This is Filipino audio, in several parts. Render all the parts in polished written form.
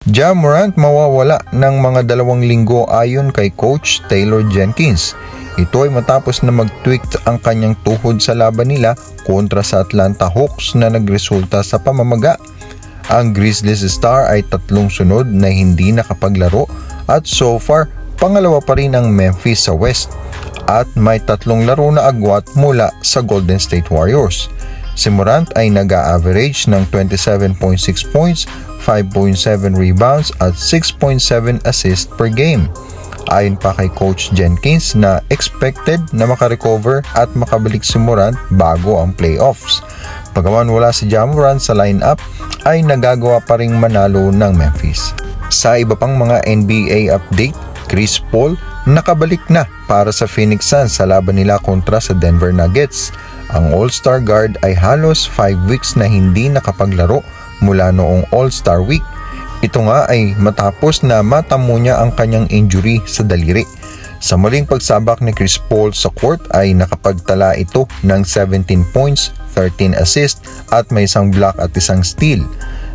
Ja Morant mawawala ng mga 2 linggo ayon kay Coach Taylor Jenkins. Ito ay matapos na mag-tweak ang kanyang tuhod sa laban nila kontra sa Atlanta Hawks na nagresulta sa pamamaga. Ang Grizzlies star ay 3 sunod na hindi nakapaglaro at so far pangalawa pa rin ang Memphis sa West at may 3 laro na agwat mula sa Golden State Warriors. Si Morant ay nag-a-average ng 27.6 points, 5.7 rebounds at 6.7 assists per game. Ayon pa kay Coach Jenkins na expected na makarecover at makabalik si Morant bago ang playoffs. Pagaman wala si Ja Morant sa lineup ay nagagawa pa ring manalo ng Memphis. Sa iba pang mga NBA update, Chris Paul nakabalik na para sa Phoenix Suns sa laban nila kontra sa Denver Nuggets. Ang All-Star guard ay halos 5 weeks na hindi nakapaglaro mula noong All-Star Week. Ito nga ay matapos na matamo niya ang kanyang injury sa daliri. Sa muling pagsabak ni Chris Paul sa court ay nakapagtala ito ng 17 points, 13 assists at may 1 block at 1 steal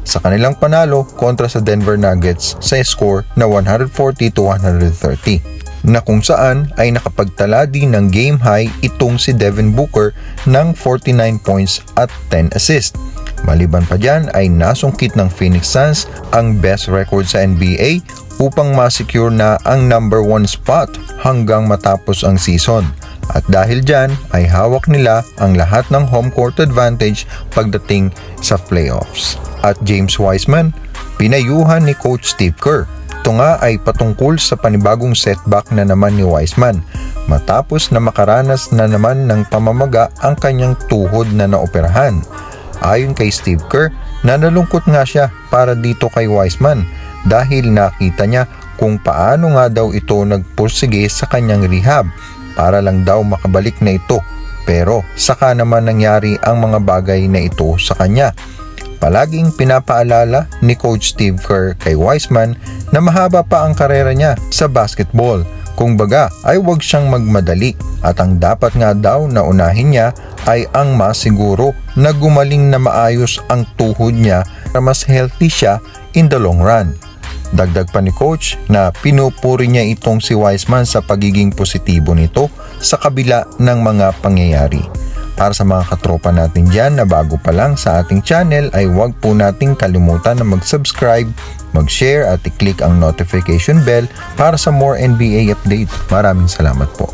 sa kanilang panalo kontra sa Denver Nuggets sa score na 140-130, na kung saan ay nakapagtala din ng game high itong si Devin Booker ng 49 points at 10 assists. Maliban pa dyan ay nasungkit ng Phoenix Suns ang best record sa NBA upang ma-secure na ang number 1 spot hanggang matapos ang season. At dahil dyan ay hawak nila ang lahat ng home court advantage pagdating sa playoffs. At James Wiseman, pinayuhan ni Coach Steve Kerr. Ito nga ay patungkol sa panibagong setback na naman ni Wiseman matapos na makaranas na naman ng pamamaga ang kanyang tuhod na naoperahan. Ayon kay Steve Kerr, nalulungkot nga siya para dito kay Wiseman dahil nakita niya kung paano nga daw ito nagpursige sa kanyang rehab para lang daw makabalik na ito, pero saka naman nangyari ang mga bagay na ito sa kanya. Palaging pinapaalala ni Coach Steve Kerr kay Wiseman na mahaba pa ang karera niya sa basketball. Kung baga ay huwag siyang magmadali at ang dapat nga daw na unahin niya ay ang masiguro na gumaling na maayos ang tuhod niya para mas healthy siya in the long run. Dagdag pa ni Coach na pinupuri niya itong si Wiseman sa pagiging positibo nito sa kabila ng mga pangyayari. Para sa mga katropa natin dyan na bago pa lang sa ating channel ay huwag po nating kalimutan na mag-subscribe, mag-share at i-click ang notification bell para sa more NBA update. Maraming salamat po.